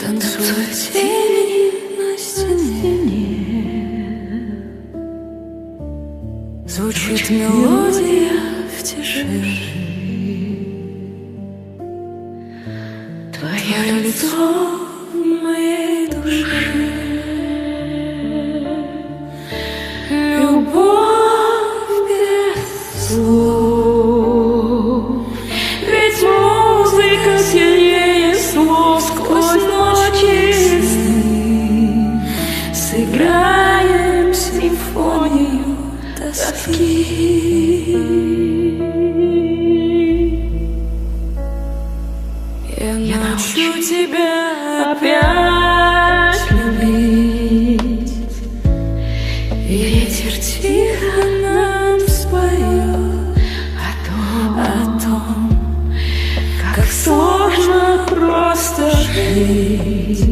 танцуют тени на стене. Звучит мелодия в тиши. Твое лицо в моей душе. Любовь без слов. Ведь музыка сильнее слов. Сквозь ночи сны сыграем симфонию тоски. Я научу тебя опять любить, и ветер тихо нам споет о том, как сложно просто жить.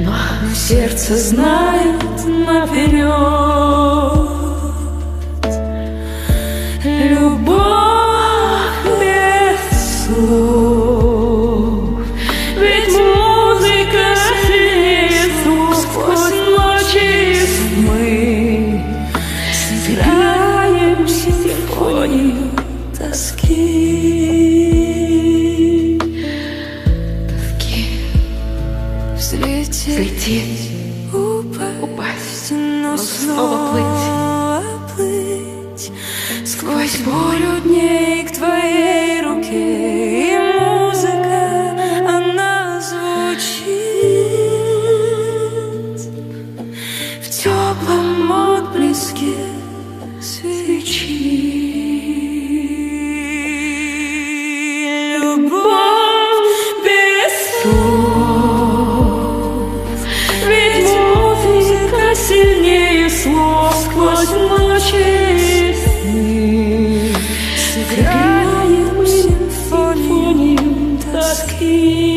Но сердце знает наперед. Любовь без слов. Ведь музыка сильнее слов. Сквозь ночи мы сыграем симфонию тоски. Взлететь, упасть, но снова плыть сквозь бурю дней к твоей руке. И музыка, она звучит в теплом отблеске свечи. Любовь без слов. Ведь музыка сильнее слов. Сквозь ночи сыграем симфонию тоски.